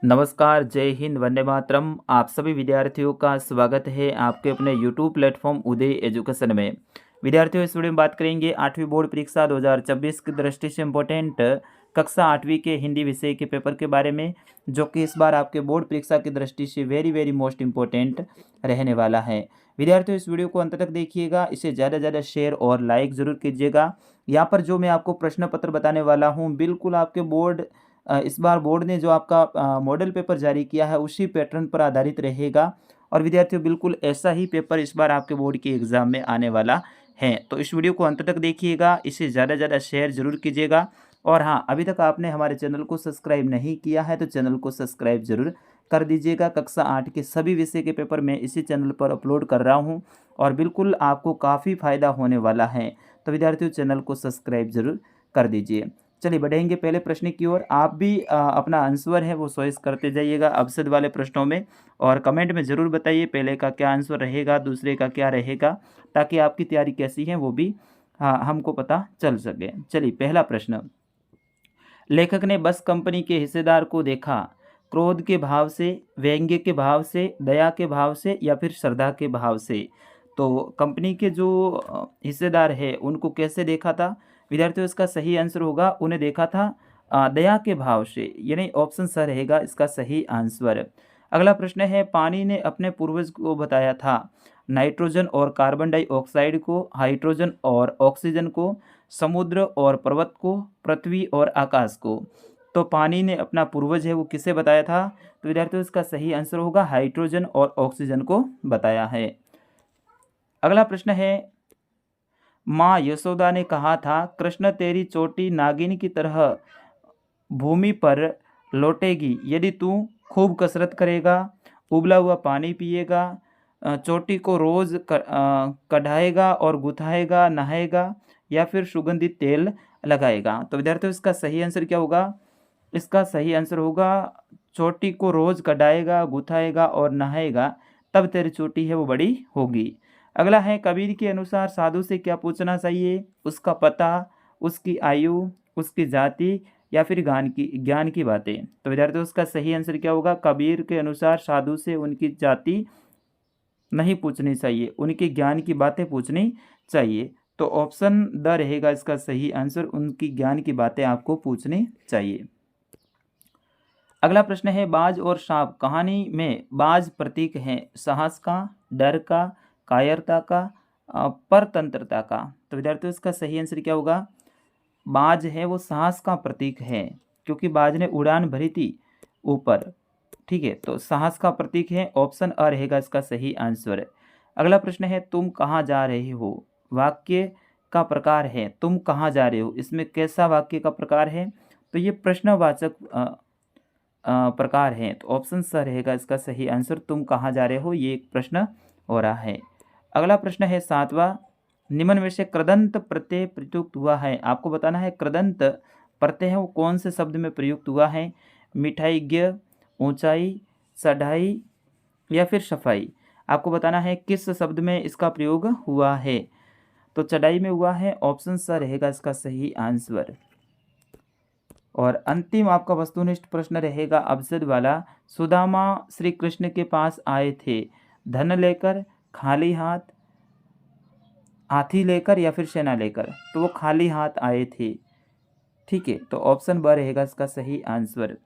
नमस्कार, जय हिंद, वंदे मातरम। आप सभी विद्यार्थियों का स्वागत है आपके अपने यूट्यूब प्लेटफॉर्म उदय एजुकेशन में। विद्यार्थियों, इस वीडियो में बात करेंगे 8वीं बोर्ड परीक्षा 2024 की दृष्टि से इम्पोर्टेंट कक्षा 8वीं के हिंदी विषय के पेपर के बारे में, जो कि इस बार आपके बोर्ड परीक्षा की दृष्टि से वेरी मोस्ट इम्पोर्टेंट रहने वाला है। विद्यार्थियों, इस वीडियो को अंत तक देखिएगा, इसे ज़्यादा से ज़्यादा शेयर और लाइक ज़रूर कीजिएगा। यहाँ पर जो मैं आपको प्रश्न पत्र बताने वाला हूँ, बिल्कुल आपके बोर्ड इस बार बोर्ड ने जो आपका मॉडल पेपर जारी किया है उसी पैटर्न पर आधारित रहेगा। और विद्यार्थियों, बिल्कुल ऐसा ही पेपर इस बार आपके बोर्ड के एग्ज़ाम में आने वाला है। तो इस वीडियो को अंत तक देखिएगा, इसे ज़्यादा से ज़्यादा शेयर ज़रूर कीजिएगा। और हाँ, अभी तक आपने हमारे चैनल को सब्सक्राइब नहीं किया है तो चैनल को सब्सक्राइब ज़रूर कर दीजिएगा। कक्षा 8 के सभी विषय के पेपर मैं इसी चैनल पर अपलोड कर रहा हूँ और बिल्कुल आपको काफ़ी फ़ायदा होने वाला है। तो विद्यार्थियों, चैनल को सब्सक्राइब ज़रूर कर दीजिए। चलिए बढ़ेंगे पहले प्रश्न की ओर। आप भी अपना आंसर है वो चॉइस करते जाइएगा अवसद वाले प्रश्नों में, और कमेंट में ज़रूर बताइए पहले का क्या आंसर रहेगा, दूसरे का क्या रहेगा, ताकि आपकी तैयारी कैसी है वो भी हमको पता चल सके। चलिए पहला प्रश्न। लेखक ने बस कंपनी के हिस्सेदार को देखा, क्रोध के भाव से, व्यंग्य के भाव से, दया के भाव से या फिर श्रद्धा के भाव से। तो कंपनी के जो हिस्सेदार है उनको कैसे देखा था? विद्यार्थियों, इसका सही आंसर होगा उन्हें देखा था दया के भाव से, यानी ऑप्शन स रहेगा इसका सही आंसर। अगला प्रश्न है, पानी ने अपने पूर्वज को बताया था नाइट्रोजन और कार्बन डाइऑक्साइड को, हाइड्रोजन और ऑक्सीजन को, समुद्र और पर्वत को, पृथ्वी और आकाश को। तो पानी ने अपना पूर्वज है वो किसे बताया था? तो विद्यार्थियों, इसका सही आंसर होगा हाइड्रोजन और ऑक्सीजन को बताया है। अगला प्रश्न है, माँ यशोदा ने कहा था कृष्ण तेरी चोटी नागिन की तरह भूमि पर लौटेगी यदि तू खूब कसरत करेगा, उबला हुआ पानी पिएगा, चोटी को रोज़ कढ़ाएगा और गुथाएगा, नहाएगा या फिर सुगंधित तेल लगाएगा। तो विद्यार्थियों, इसका सही आंसर क्या होगा? इसका सही आंसर होगा चोटी को रोज़ कढ़ाएगा, गुथाएगा और नहाएगा, तब तेरी चोटी है वो बड़ी होगी। अगला है, कबीर के अनुसार साधु से क्या पूछना चाहिए? उसका पता, उसकी आयु, उसकी जाति या फिर ज्ञान की बातें। तो विद्यार्थियों, उसका सही आंसर क्या होगा? कबीर के अनुसार साधु से उनकी जाति नहीं पूछनी चाहिए, उनके ज्ञान की बातें पूछनी चाहिए। तो ऑप्शन द रहेगा इसका सही आंसर, उनकी ज्ञान की बातें आपको पूछनी चाहिए। अगला प्रश्न है, बाज और सांप कहानी में बाज प्रतीक है साहस का, डर का, कायरता का, परतंत्रता का। तो विद्यार्थियों, इसका सही आंसर क्या होगा? बाज है वो साहस का प्रतीक है, क्योंकि बाज ने उड़ान भरी थी ऊपर। ठीक है, तो साहस का प्रतीक है, ऑप्शन अ रहेगा इसका सही आंसर। अगला प्रश्न है, तुम कहाँ जा रहे हो? वाक्य का प्रकार है तुम कहाँ जा रहे हो, इसमें कैसा वाक्य का प्रकार है? तो ये प्रश्नवाचक प्रकार है, तो ऑप्शन स रहेगा इसका सही आंसर, तुम कहाँ जा रहे हो, ये एक प्रश्न हो रहा है। अगला प्रश्न है 7वां, निम्न में से कृदंत प्रत्यय प्रयुक्त हुआ है। आपको बताना है कृदंत प्रत्यय है वो कौन से शब्द में प्रयुक्त हुआ है? मिठाई, ऊंचाई, चढ़ाई या फिर सफाई। आपको बताना है किस शब्द में इसका प्रयोग हुआ है। तो चढ़ाई में हुआ है, ऑप्शन स रहेगा इसका सही आंसर। और अंतिम आपका वस्तुनिष्ठ प्रश्न रहेगा अवसद वाला, सुदामा श्री कृष्ण के पास आए थे धन लेकर, खाली हाथ, हाथी लेकर या फिर सेना लेकर। तो वो खाली हाथ आए थे। ठीक है, तो ऑप्शन ब रहेगा इसका सही आंसर।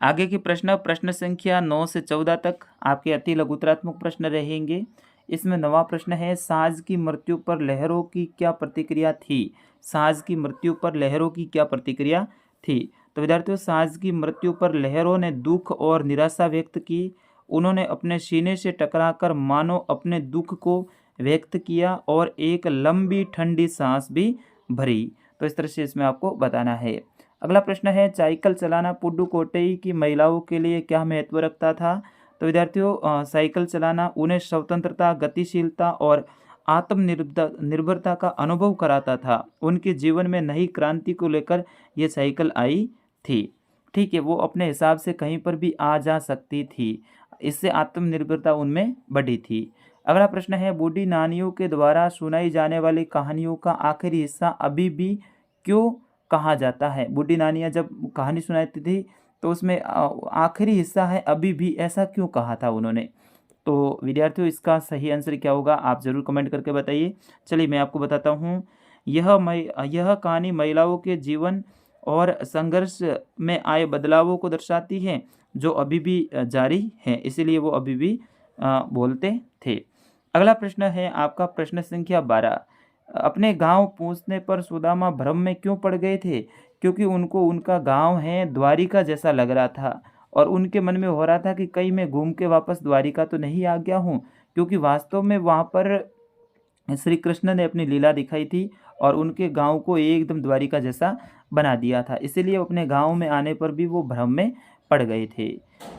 आगे के प्रश्न संख्या 9 से 14 तक आपके अति लघुतरात्मक प्रश्न रहेंगे। इसमें 9वां प्रश्न है, साज की मृत्यु पर लहरों की क्या प्रतिक्रिया थी? साज की मृत्यु पर लहरों की क्या प्रतिक्रिया थी? तो विद्यार्थियों, साज की मृत्यु पर लहरों ने दुख और निराशा व्यक्त की। उन्होंने अपने सीने से टकराकर मानो अपने दुख को व्यक्त किया और एक लंबी ठंडी सांस भी भरी। तो इस तरह से इसमें आपको बताना है। अगला प्रश्न है, साइकिल चलाना पुडुकोट्टई की महिलाओं के लिए क्या महत्व रखता था? तो विद्यार्थियों, साइकिल चलाना उन्हें स्वतंत्रता, गतिशीलता और आत्मनिर्भरता का अनुभव कराता था। उनके जीवन में नई क्रांति को लेकर ये साइकिल आई थी। ठीक है, वो अपने हिसाब से कहीं पर भी आ जा सकती थी, इससे आत्मनिर्भरता उनमें बढ़ी थी। अगला प्रश्न है, बूढ़ी नानियों के द्वारा सुनाई जाने वाली कहानियों का आखिरी हिस्सा अभी भी क्यों कहा जाता है? बूढ़ी नानियाँ जब कहानी सुनाती थी तो उसमें आखिरी हिस्सा है अभी भी, ऐसा क्यों कहा था उन्होंने? तो विद्यार्थियों इसका सही आंसर क्या होगा आप ज़रूर कमेंट करके बताइए। चलिए मैं आपको बताता हूँ। यह कहानी महिलाओं के जीवन और संघर्ष में आए बदलावों को दर्शाती है, जो अभी भी जारी है, इसीलिए वो अभी भी बोलते थे। अगला प्रश्न है आपका प्रश्न संख्या 12। अपने गांव पहुंचने पर सुदामा भ्रम में क्यों पड़ गए थे? क्योंकि उनको उनका गांव है द्वारिका जैसा लग रहा था, और उनके मन में हो रहा था कि कहीं मैं घूम के वापस द्वारिका तो नहीं आ गया हूँ, क्योंकि वास्तव में वहाँ पर श्री कृष्ण ने अपनी लीला दिखाई थी और उनके गांव को एकदम द्वारिका जैसा बना दिया था। इसीलिए अपने गांव में आने पर भी वो भ्रम में पड़ गए थे।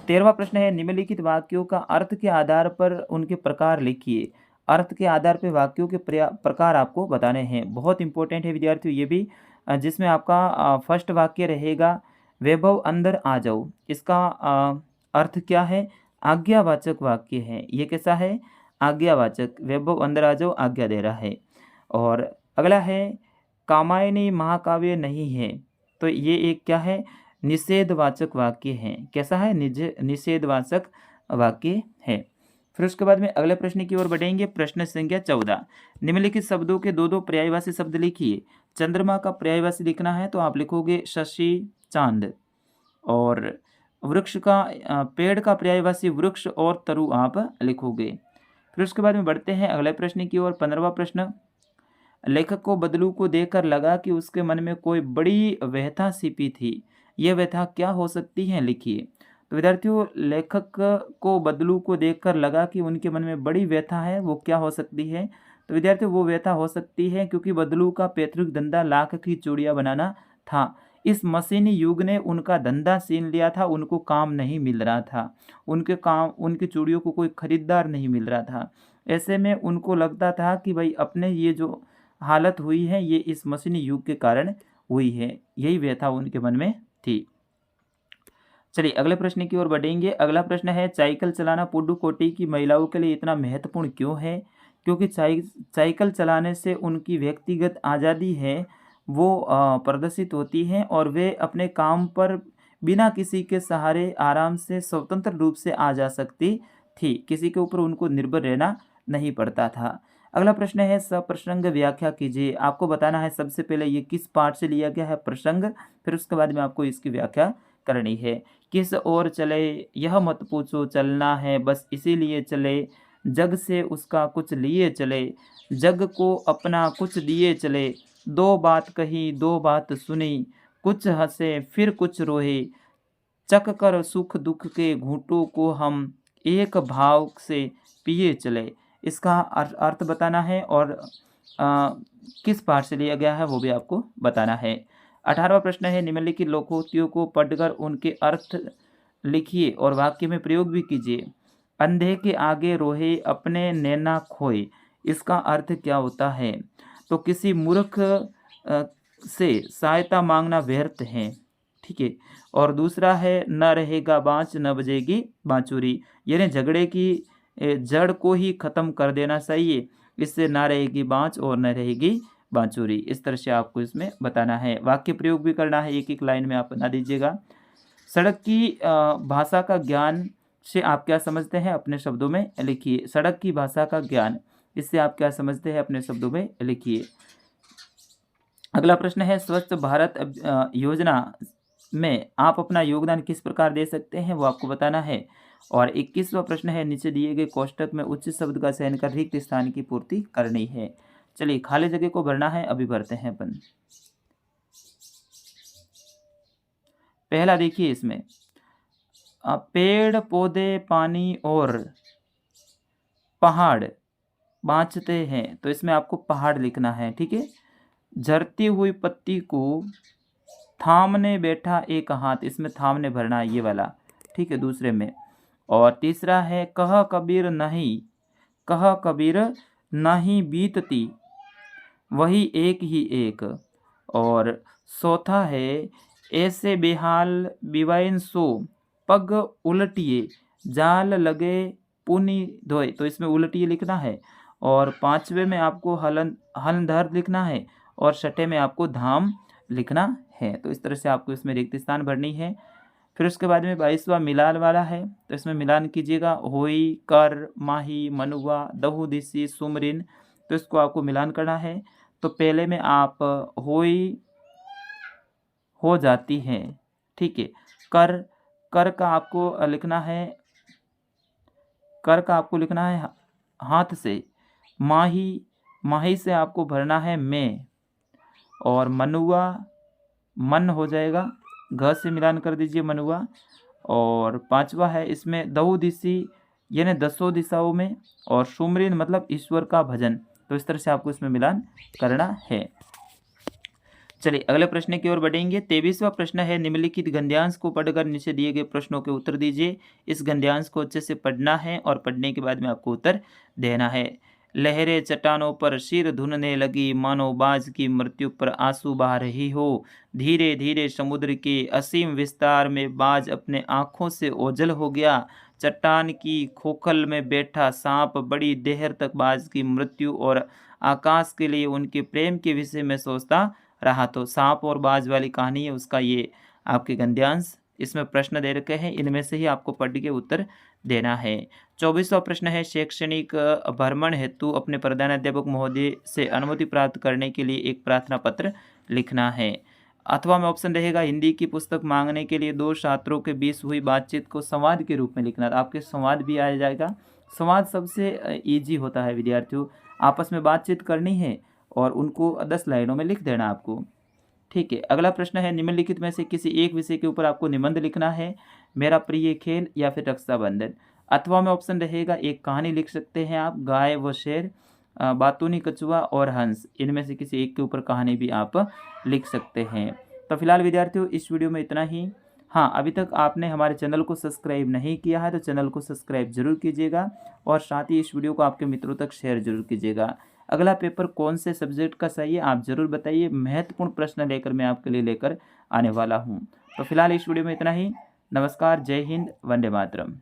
13वां प्रश्न है निम्नलिखित वाक्यों का अर्थ के आधार पर उनके प्रकार लिखिए। अर्थ के आधार पर वाक्यों के प्रकार आपको बताने हैं। बहुत इंपॉर्टेंट है विद्यार्थियों ये भी, जिसमें आपका फर्स्ट वाक्य रहेगा वैभव अंदर आ जाओ। इसका अर्थ क्या है? आज्ञावाचक वाक्य है। ये कैसा है? आज्ञावाचक। वैभव अंदर आ जाओ आज्ञा दे रहा है। और अगला है कामायनी महाकाव्य नहीं है, तो ये एक क्या है? निषेधवाचक वाक्य है। कैसा है? निषेधवाचक वाक्य है। फिर उसके बाद में अगले प्रश्न की ओर बढ़ेंगे। प्रश्न संख्या 14। निम्नलिखित शब्दों के दो दो पर्यायवाची शब्द लिखिए। चंद्रमा का पर्यायवाची लिखना है तो आप लिखोगे शशि चांद, और वृक्ष का पेड़ का पर्यायवाची वृक्ष और तरु आप लिखोगे। फिर उसके बाद में बढ़ते हैं अगले प्रश्न की ओर। 15वां प्रश्न। लेखक को बदलू को देखकर लगा कि उसके मन में कोई बड़ी व्यथा छिपी थी। यह व्यथा क्या हो सकती है? लिखिए। तो विद्यार्थियों लेखक को बदलू को देखकर लगा कि उनके मन में बड़ी व्यथा है, वो क्या हो सकती है? तो विद्यार्थियों वो व्यथा हो सकती है क्योंकि बदलू का पैतृक धंधा लाख की चूड़ियाँ बनाना था। इस मशीनी युग ने उनका धंधा छीन लिया था, उनको काम नहीं मिल रहा था, उनकी चूड़ियों को कोई खरीदार नहीं मिल रहा था। ऐसे में उनको लगता था कि भाई अपने ये जो हालत हुई है ये इस मशीनी युग के कारण हुई है। यही व्यथा उनके मन में थी। चलिए अगले प्रश्न की ओर बढ़ेंगे। अगला प्रश्न है साइकिल चलाना पुडुकोट्टी की महिलाओं के लिए इतना महत्वपूर्ण क्यों है? क्योंकि साइकिल चलाने से उनकी व्यक्तिगत आज़ादी है वो प्रदर्शित होती है, और वे अपने काम पर बिना किसी के सहारे आराम से स्वतंत्र रूप से आ जा सकती थी। किसी के ऊपर उनको निर्भर रहना नहीं पड़ता था। अगला प्रश्न है सप्रसंग व्याख्या कीजिए। आपको बताना है सबसे पहले ये किस पाठ से लिया गया है प्रसंग, फिर उसके बाद में आपको इसकी व्याख्या करनी है। किस ओर चले यह मत पूछो, चलना है बस इसीलिए चले, जग से उसका कुछ लिए चले, जग को अपना कुछ दिए चले, दो बात कही दो बात सुनी, कुछ हंसे फिर कुछ रोए, चक कर सुख दुख के घूंटों को हम एक भाव से पिए चले। इसका अर्थ बताना है और किस पाठ से लिया गया है वो भी आपको बताना है। 18वां प्रश्न है निम्नलिखित लोकोक्तियों को पढ़कर उनके अर्थ लिखिए और वाक्य में प्रयोग भी कीजिए। अंधे के आगे रोहे अपने नैना खोए, इसका अर्थ क्या होता है? तो किसी मूर्ख से सहायता मांगना व्यर्थ है। ठीक है। और दूसरा है न रहेगा बाँच न बजेगी बाँसुरी, यानी झगड़े की जड़ को ही खत्म कर देना चाहिए, इससे ना रहेगी बाँच और न रहेगी बाँसुरी। इस तरह से आपको इसमें बताना है। वाक्य प्रयोग भी करना है, एक एक लाइन में आप बना दीजिएगा। सड़क की भाषा का ज्ञान से आप क्या समझते हैं? अपने शब्दों में लिखिए। सड़क की भाषा का ज्ञान, इससे आप क्या समझते हैं? अपने शब्दों में लिखिए। अगला प्रश्न है स्वच्छ भारत योजना में आप अपना योगदान किस प्रकार दे सकते हैं, वो आपको बताना है। और 21वां प्रश्न है नीचे दिए गए कोष्टक में उचित शब्द का चयन कर रिक्त स्थान की पूर्ति करनी है। चलिए खाली जगह को भरना है, अभी भरते हैं अपन। पहला देखिए इसमें पेड़ पौधे पानी और पहाड़ बाँचते हैं, तो इसमें आपको पहाड़ लिखना है। ठीक है। झरती हुई पत्ती को थामने बैठा एक हाथ, इसमें थामने भरना है ये वाला। ठीक है। दूसरे में। और तीसरा है कह कबीर नहीं बीतती वही एक ही एक। और चौथा है ऐसे बेहाल बिवाइन सो पग उलटिए जाल लगे पुनि धोए, तो इसमें उलटिए लिखना है। और 5वें में आपको हलंधर लिखना है, और 6ठे में आपको धाम लिखना है। तो इस तरह से आपको इसमें रिक्त स्थान भरनी है। फिर उसके बाद में 22वां मिलान वाला है, तो इसमें मिलान कीजिएगा होई, कर, माही, मनुआ, दहु-दिसी, सुमरिन, तो इसको आपको मिलान करना है। तो पहले में आप होई हो जाती है, ठीक है। कर, कर का आपको लिखना है, कर का आपको लिखना है हाथ से। माही, माही से आपको भरना है में, और मनुआ मन हो जाएगा, घ से मिलान कर दीजिए मनुआ। और 5वां है इसमें दहु-दिसी यानी 10 दिशाओं में, और सुमरिन मतलब ईश्वर का भजन। तो इस तरह से आपको इसमें मिलान करना है। चलिए अगले प्रश्न की ओर बढ़ेंगे। 23वां प्रश्न है, निम्नलिखित गद्यांश को पढ़कर नीचे दिए गए प्रश्नों के उत्तर दीजिए। इस गद्यांश को अच्छे से पढ़ना है और पढ़ने के बाद में आपको उत्तर देना है। लहरें चट्टानों पर सिर धुनने लगी, मानो बाज की मृत्यु पर आंसू बहा रही हो। धीरे धीरे समुद्र के असीम विस्तार में बाज अपने आंखों से ओझल हो गया। चट्टान की खोखल में बैठा सांप बड़ी देर तक बाज की मृत्यु और आकाश के लिए उनके प्रेम के विषय में सोचता रहा। तो सांप और बाज वाली कहानी है, उसका ये आपके गद्यांश इसमें प्रश्न दे रखे हैं, इनमें से ही आपको पढ़ के उत्तर देना है। 24वां प्रश्न है, शैक्षणिक भ्रमण हेतु अपने प्रधानाध्यापक महोदय से अनुमति प्राप्त करने के लिए एक प्रार्थना पत्र लिखना है। अथवा में ऑप्शन रहेगा, हिंदी की पुस्तक मांगने के लिए 2 छात्रों के बीच हुई बातचीत को संवाद के रूप में लिखना। तो आपके संवाद भी आ जाएगा। संवाद सबसे ईजी होता है विद्यार्थियों, आपस में बातचीत करनी है और उनको 10 लाइनों में लिख देना आपको, ठीक है। अगला प्रश्न है, निम्नलिखित में से किसी एक विषय के ऊपर आपको निबंध लिखना है। मेरा प्रिय खेल या फिर रक्षाबंधन। अथवा में ऑप्शन रहेगा, एक कहानी लिख सकते हैं आप, गाय व शेर, बातूनी कछुआ और हंस, इनमें से किसी एक के ऊपर कहानी भी आप लिख सकते हैं। तो फिलहाल विद्यार्थियों इस वीडियो में इतना ही। हाँ, अभी तक आपने हमारे चैनल को सब्सक्राइब नहीं किया है तो चैनल को सब्सक्राइब जरूर कीजिएगा और साथ ही इस वीडियो को आपके मित्रों तक शेयर जरूर कीजिएगा। अगला पेपर कौन से सब्जेक्ट का चाहिए आप ज़रूर बताइए, महत्वपूर्ण प्रश्न लेकर मैं आपके लिए लेकर आने वाला हूँ। तो फिलहाल इस वीडियो में इतना ही। नमस्कार, जय हिंद, वंदे मातरम।